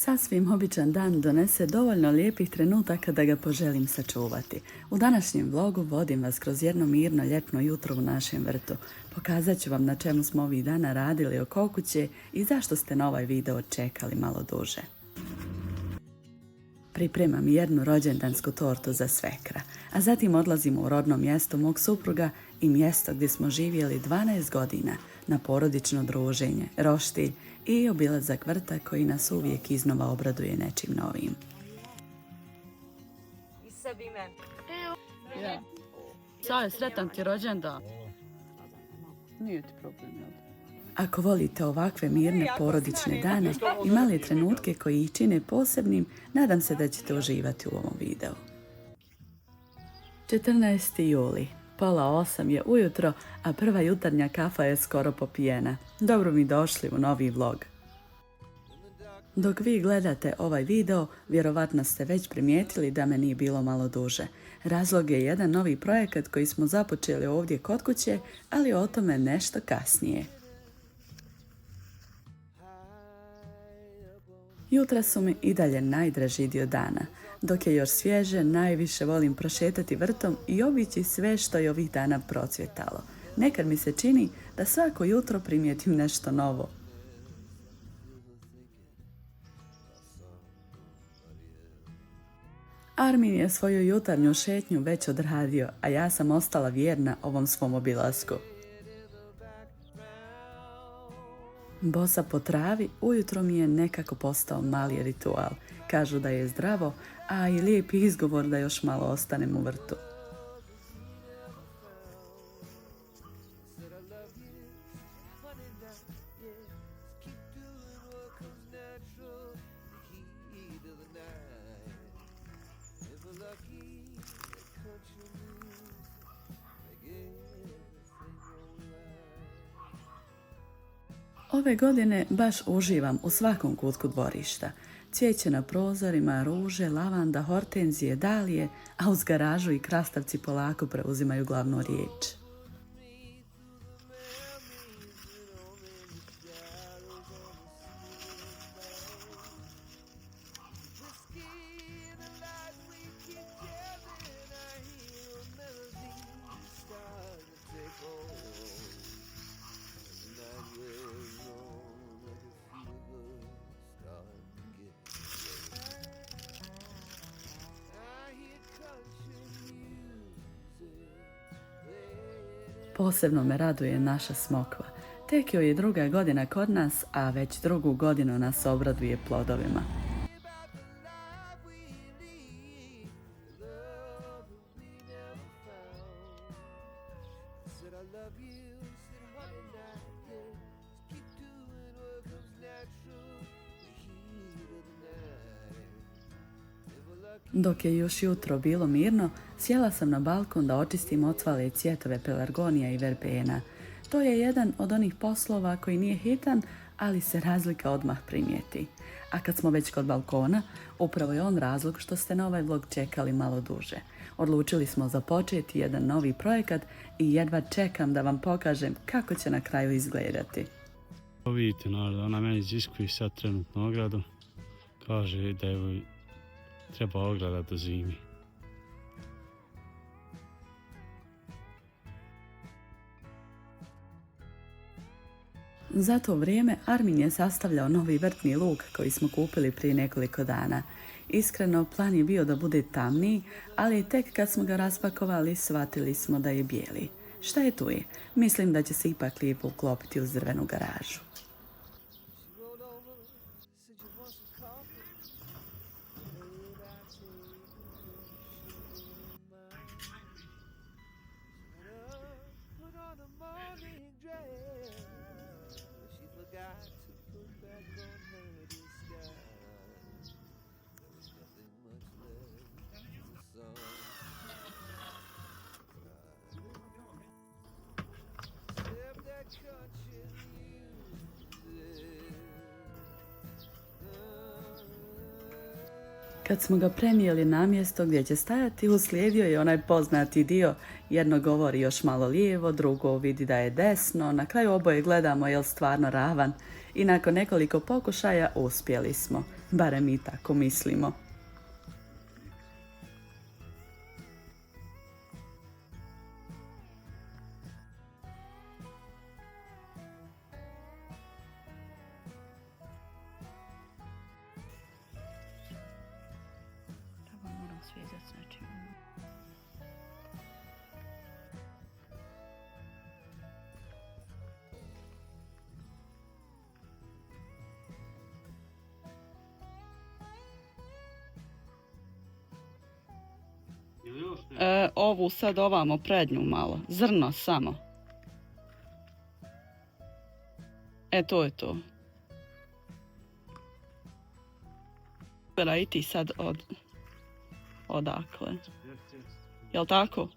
Sasvim običan dan donese dovoljno lijepih trenutaka da ga poželim sačuvati. U današnjem vlogu vodim vas kroz jedno mirno ljetno jutro u našem vrtu. Pokazat ću vam na čemu smo ovih dana radili oko kuće i zašto ste na ovaj video čekali malo duže. Pripremam jednu rođendansku tortu za svekra, a zatim odlazimo u rodno mjesto mog supruga i mjesto gdje smo živjeli 12 godina na porodično druženje, roštilj i obilazak vrta koji nas uvijek iznova obraduje nečim novim. I sebi i meni. Ja. Saj, sretan ti rođendan. Nije ti problem, jel? Ako volite ovakve mirne porodične dane i male trenutke koji ih čine posebnim, nadam se da ćete uživati u ovom videu. 14. juli. Pola 8 je ujutro, a prva jutarnja kafa je skoro popijena. Dobro mi došli u novi vlog. Dok vi gledate ovaj video, vjerovatno ste već primijetili da me nije bilo malo duže. Razlog je jedan novi projekat koji smo započeli ovdje kod kuće, ali o tome nešto kasnije. Jutra su mi i dalje najdraži dio dana. Dok je još svježe, najviše volim prošetati vrtom i obići sve što je ovih dana procvjetalo. Nekad mi se čini da svako jutro primijetim nešto novo. Armin je svoju jutarnju šetnju već odradio, a ja sam ostala vjerna ovom svom obilasku. Bosa po travi ujutro mi je nekako postao mali ritual. Kažu da je zdravo, a i lijep izgovor da još malo ostanem u vrtu. Ove godine baš uživam u svakom kutku dvorišta. Cvijeće na prozorima, ruže, lavanda, hortenzije, dalije, a uz garažu i krastavci polako preuzimaju glavnu riječ. Posebno me raduje naša smokva. Tek joj je druga godina kod nas, a već drugu godinu nas obraduje plodovima. Dok je još jutro bilo mirno, sjela sam na balkon da očistim ocvale cvjetove pelargonija i verbena. To je jedan od onih poslova koji nije hitan, ali se razlika odmah primijeti. A kad smo već kod balkona, upravo je on razlog što ste na ovaj vlog čekali malo duže. Odlučili smo započeti jedan novi projekat i jedva čekam da vam pokažem kako će na kraju izgledati. Vidite, ona meni iziskuje sad trenutno ogradu. Kaže da je treba ograda do zimi. Za to vrijeme Armin je sastavljao novi vrtni luk koji smo kupili prije nekoliko dana. Iskreno, plan je bio da bude tamniji, ali tek kad smo ga raspakovali, shvatili smo da je bijeli. Šta je tu je? Mislim da će se ipak lijepo uklopiti uz drvenu garažu. Kad smo ga prenijeli na mjesto gdje će stajati, uslijedio je onaj poznati dio. Jedno govori još malo lijevo, drugo vidi da je desno, na kraju oboje gledamo je li stvarno ravan. I nakon nekoliko pokušaja uspjeli smo. Barem mi tako mislimo. Moram svezati s nečim. Ovu sad ovamo prednju malo, zrno samo. To je to. I ti sad odakle. Jel tako?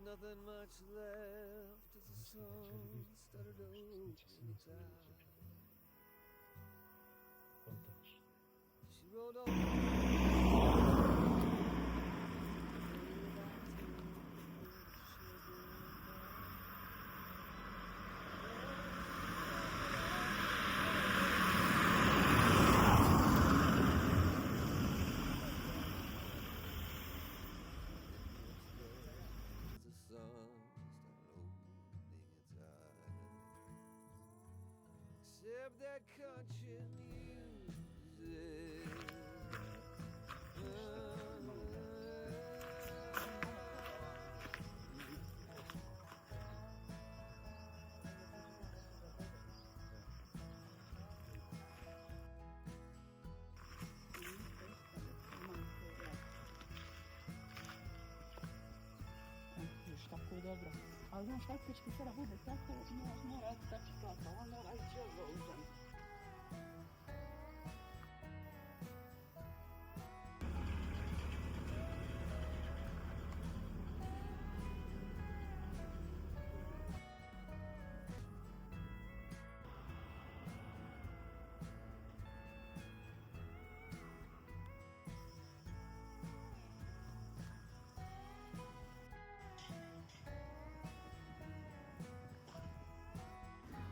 Nothing much left as the sun started opening its eyes. She rolled over. Except that country music. Tako je dobro. Ali znaš, faktički sada bude tako, mora tači plata, on mora ići ovo uzem.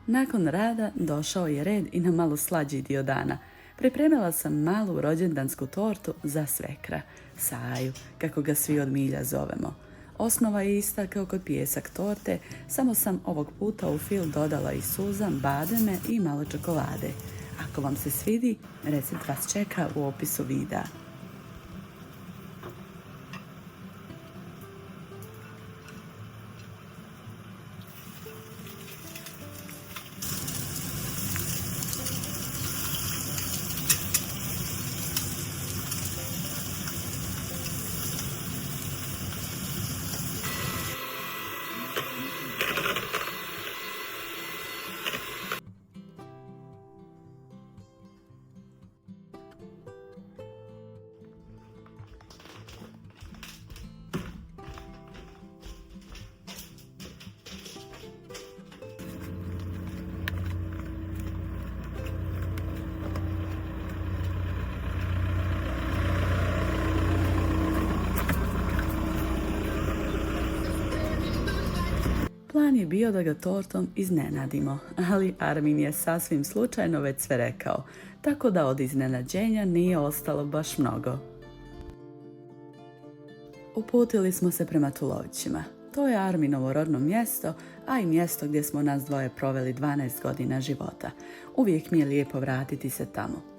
Nakon rada došao je red i na malo slađi dio dana. Pripremila sam malu rođendansku tortu za svekra, Saju, kako ga svi od milja zovemo. Osnova je ista kao kod pijesak torte, samo sam ovog puta u fil dodala i suzam, bademe i malo čokolade. Ako vam se svidi, recept vas čeka u opisu videa. Plan je bio da ga tortom iznenadimo, ali Armin je sasvim slučajno već sve rekao, tako da od iznenađenja nije ostalo baš mnogo. Uputili smo se prema Tulovićima. To je Arminovo rodno mjesto, a i mjesto gdje smo nas dvoje proveli 12 godina života. Uvijek mi je lijepo vratiti se tamo.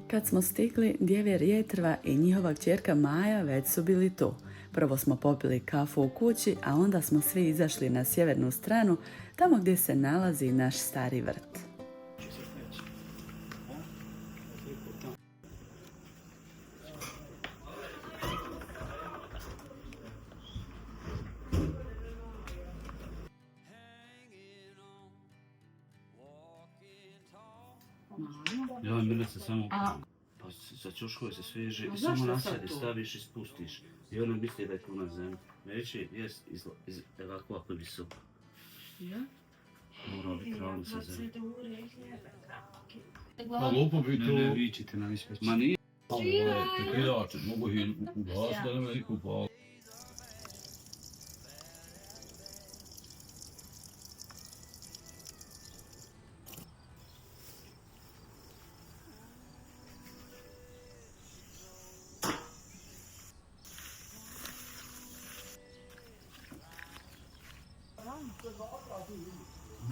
Kad smo stigli, djevjer Jetrva i njihova kćerka Maja već su bili tu. Prvo smo popili kafu u kući, a onda smo svi izašli na sjevernu stranu, tamo gdje se nalazi naš stari vrt. Ja, mene se samo... Pa sa čoškove se sveže i samo nasadi, staviš i spustiš. I ona misli da je tu na zemlji. Neće jest ovako visoko. Ja? Mora biti ravno sa zemlji. Pa lupo bi to... Ne vičite na više. Ma nije. Prekidač, mogu ih ugasiti da nema niko upala.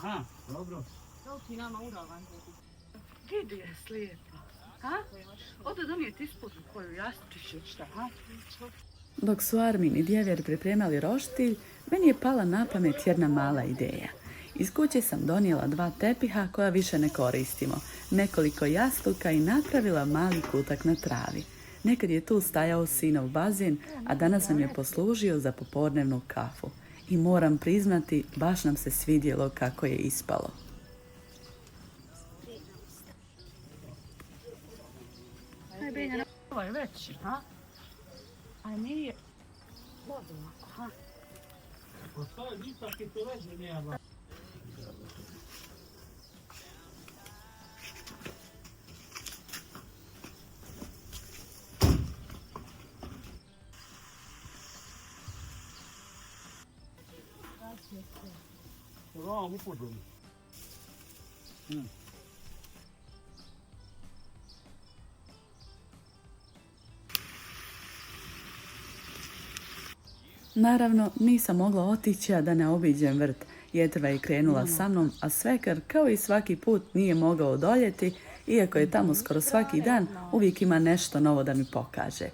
Aha, dobro. Vidi je slijepa. Ha? Ode donijeti ispod koju jastuću, šta, ha? Dok su Armin i Djevjer pripremali roštilj, meni je pala na pamet jedna mala ideja. Iz kuće sam donijela 2 tepiha koja više ne koristimo, nekoliko jastuka i napravila mali kutak na travi. Nekad je tu stajao sinov bazen, a danas nam je poslužio za popodnevnu kafu. I moram priznati, baš nam se svidjelo kako je ispalo. Aj, Benja, ovo je veći, ha? A nije... Vodu, ha? Pa to je ipak i to veze nema. Ram upodom. Naravno, nisam mogla otići, a da ne obiđem vrt. Jetrva je krenula sa mnom, a svekar, kao i svaki put, nije mogao odoljeti, iako je tamo skoro svaki dan, uvijek ima nešto novo da mi pokaže.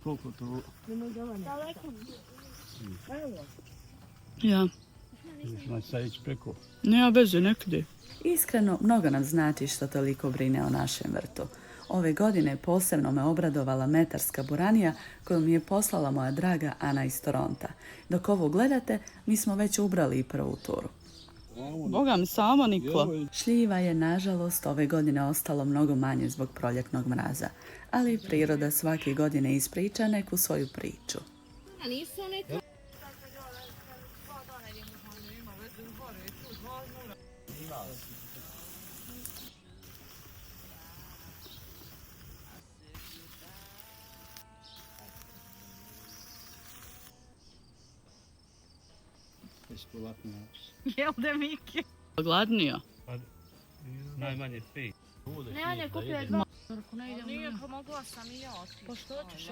Koliko to? Ja, Znači sad ići preko. nema veze, nekde. Iskreno, mnogo nam znači što toliko brine o našem vrtu. Ove godine posebno me obradovala metarska buranija koju mi je poslala moja draga Ana iz Toronta. Dok ovo gledate, mi smo već ubrali i prvu turu. Boga mi samo niklo. Šljiva je, nažalost, ove godine ostalo mnogo manje zbog proljetnog mraza, ali priroda svake godine ispriča neku svoju priču. A nisu one to... Jel da Miki? Gladnija. Najmanje 5. Ne, on je kupio 2. Nije pomogla sam i ja otići. Pa što ćeš?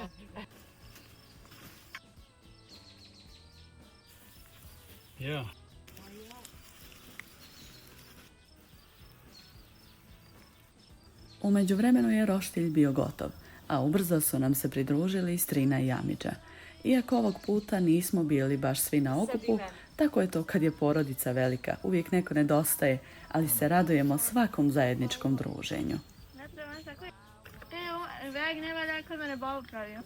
Ja. U međuvremenu je roštilj bio gotov, a ubrzo su nam se pridružili Strina i Amidža. Iako ovog puta nismo bili baš svi na okupu, tako je to kad je porodica velika. Uvijek neko nedostaje, ali se radujemo svakom zajedničkom druženju. Ne treba nešto koji... Evo, veg ne valja kod mene babu pravio.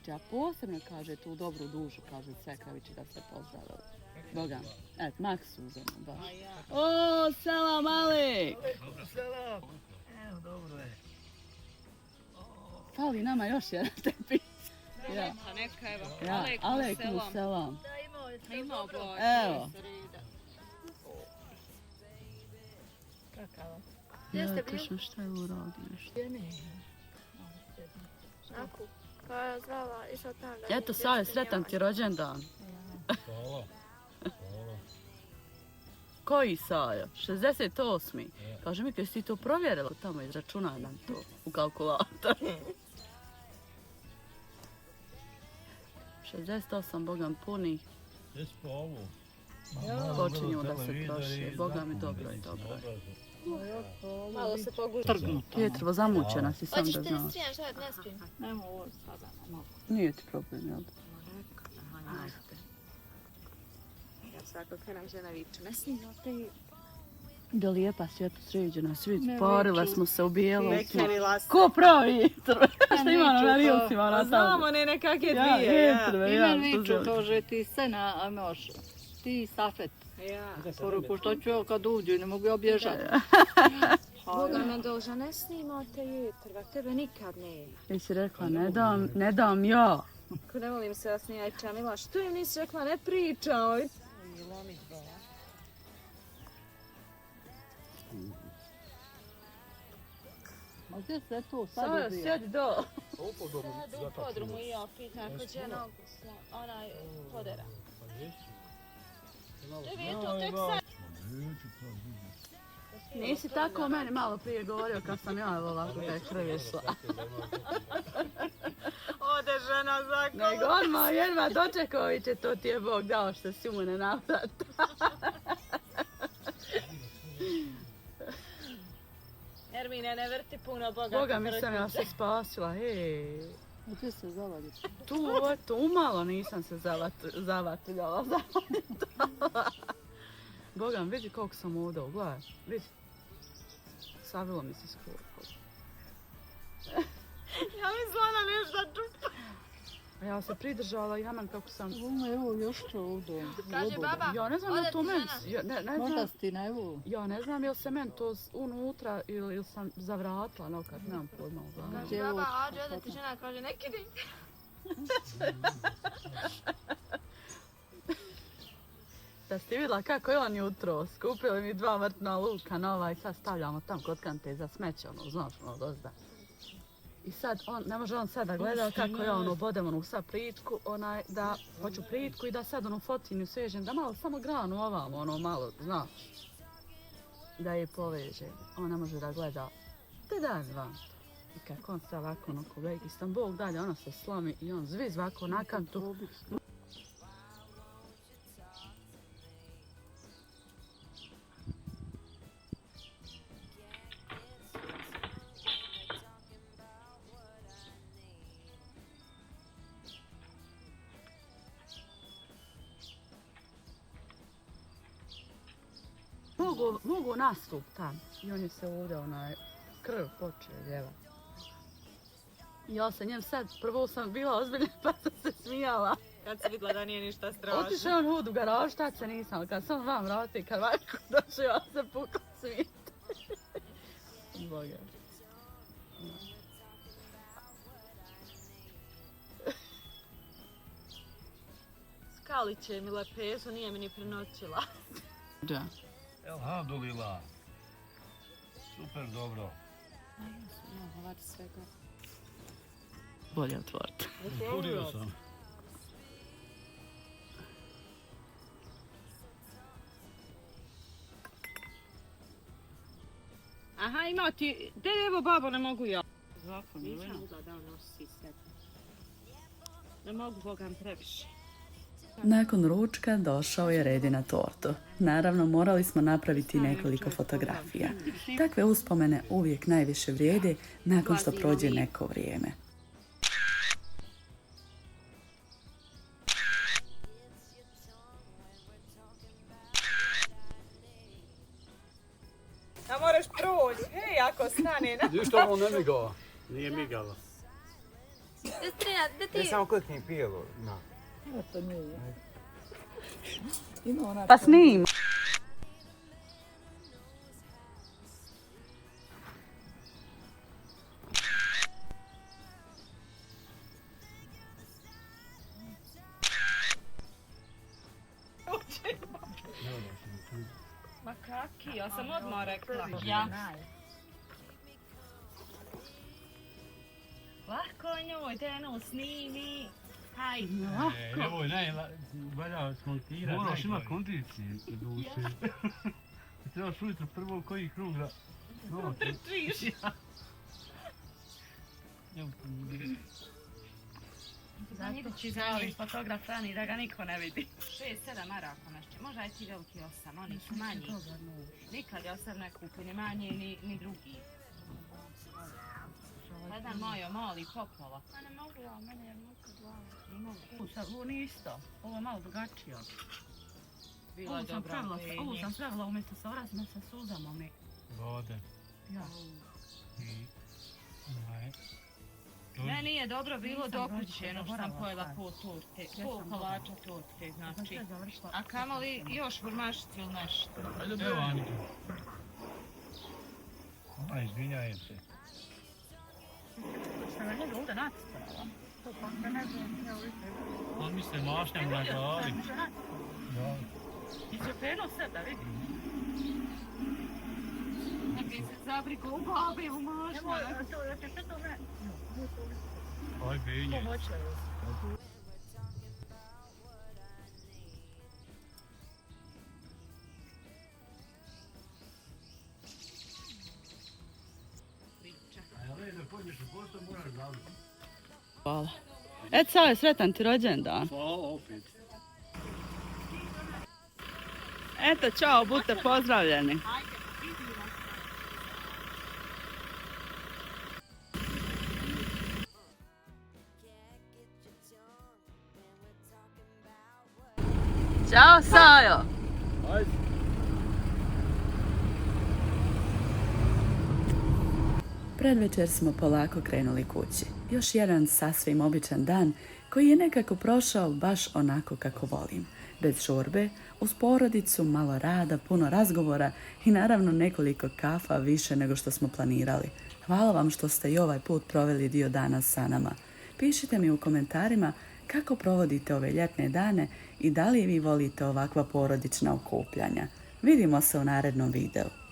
Ja posebno kaže tu dobru dušu, kaže sve kravići da se pozdravili. Boga, eto, Maks uzemo baš. O, selam Alek! Dobro, selam. Evo, dobro je. Fali nama još jedan tepih. Ja. Pa neka evo. Ja, alejkum selam. Da, imao je. Evo. Kakao. Ja, točno šta je urodiš. Naku. Pa zdrava, išao tam da... Eto, Save, sretan ti rođendan. Hvala. Hvala. Koji Sajo? 68. Kaže mi, kaj si ti to provjerila? Tamo izračunaj nam to u kalkulator. 68, Bogam punih. Jes pa ovo. Počinju da se troši. Boga mi dobro je, dobro je. Malo se poguži. Trgnuto. Pjetrovo, zamućena si, sam Hoćeš da te znaš. strijem, šta ne spijem? Nemo ovo sada. Malo. Nije ti problem, jel? Ja svako krenem žena viču, ne snimate. Da lijepa svjetlo sređena, svi Ne parile viču. smo se u bijelom. Nekrenila se. Ko pravi? Šta ima na neću to. rilcima na Znamo ne nekakve Ja, dvije. Ja. jetrve, I ja, meni što viču želim. to, že ti sena, a moš, ti safet. Ja. Poruku što ću ja kad uđu, ne mogu ja bježati. Boga me dolža, ne snimate jetrva, tebe nikad nema. Jesi rekla, ne dam ja. Ko ne volim se da snija i Čamila, što je nisi rekla, ne pričaj. Ma gdje se tu sad Sada ubija? sjedi do. Sad u podrumu i ja pitam, ko će nogu onaj podera. Tebi je to tek sad. Nisi tako meni malo prije govorio kad sam ja ovako da je krv išla. Ode žena za Nego odmah jedva dočekoviće, to ti je Bog dao što si mu ne navrat. Ermine, ne vrti puno Boga. Boga mi sam ja se spasila, hej. Gdje se zavadiš? Tu umalo nisam se zavatljala. Boga mi, vidi koliko sam ovdje, gledaj, vidi. Savilo mi se skoro. Ja mislila na nešto čupa. A ja se pridržala i naman kako sam... Ovo je ovo još što ovdje. Kaže baba, Ja ne znam ode je to ti meni... žena. Ne Možda znam, si ti na evo. ja ne znam jel se meni to unutra ili sam zavratila nokad, nemam pojma uglavnom. Kaže baba, ađe, ode ti žena, kaže, ne kidi. Da ste vidjela kako je on jutro, skupili mi 2 vrtna luka nova i sad stavljamo tam kod kante za smeće, ono, znaš, ono, dozda. I sad, ne može on sad da gleda kako ja ono bodem onu sad plitku, onaj, da hoću plitku i da sad onu fotinju svežem, da malo samo granu ovamo, ono malo, znaš. Da je poveže, on ne može da gleda, te dan vam. I kako on sad ovako ono ko veliki Stambol dalje, ona se slomi i on zviz ovako na kantu. Mogu nastup tam i on je se ovdje onaj krv počeo ljeva. I ja sam njem sad, prvo sam bila ozbiljna pa sam se smijala. Kad si vidjela da nije ništa strašno. Otišao je on hud u garaž, tad se nisam, ali kad sam vam vrati, kad Vajko došao, ja se pukla smijeti. Boga. Skaliće mi lepezu, nije mi ni prenoćila. Da. Alhamdulillah. Super dobro. Bolje otvoriti. Otvorio sam. Aha, ima ti, evo babo, ne mogu ja. Zakon, nisam mogla da on nosi sebi. Ne mogu, Bogam, previše. Nakon ručka došao je red i na tortu. Naravno, morali smo napraviti nekoliko fotografija. Takve uspomene uvijek najviše vrijede nakon što prođe neko vrijeme. A moraš proći, hej, ako stane na... Ništa ono ne miga. Nije migalo. Destrina, da ti... Ne samo klikni pijelo, na. Pa snim! Ma kaki, ja sam odmah rekla. Ja. Lahko njoj, Deno, snimi. Haj. Evo je valja smontirati. Moraš ima kondicije u duši. Trebaš ujutro prvo koji krug da... Trčiš. Zanjivići zali fotograf rani da ga niko ne vidi. 6-7 maraka nešto, možda i ti veliki 8, oni su manji. Nikad ja sam ne kupi, ni manji, ni drugi. Jedan mojo mali popola. A ne mogu ja, meni je muka glava. Ovo nije isto, ovo je malo drugačije. Bila je dobra. Ovo sam pravila umjesto sa orazima sa suzama mi. Vode. Ja. I... onaj, Meni je dobro bilo Nisam do kuće, no što sam zaboravila pojela sad. pol torte, Ja pol sam kolača torte, znači. Sve završila. A kamoli još burmašicu ili nešto. evo Anike. A, izvinjajem se. Sam na njega ovdje nacrtala. To pa ne znam, ja uvijek. On mi se mašnjam na glavi. Da. I će krenuo sve da vidi. Neki se zabrigo u glavi, u mašnju. Nemoj, to da će sve to ne. Aj, binje. Hvala. Eto, sad je sretan ti rođendan. Hvala opet. Eto, čao, budite pozdravljeni. Ćao, Sajo. Ajde. Predvečer smo polako krenuli kući. Još jedan sasvim običan dan koji je nekako prošao baš onako kako volim. Bez žurbe, uz porodicu, malo rada, puno razgovora i naravno nekoliko kafa više nego što smo planirali. Hvala vam što ste i ovaj put proveli dio dana sa nama. Pišite mi u komentarima kako provodite ove ljetne dane i da li vi volite ovakva porodična okupljanja. Vidimo se u narednom videu.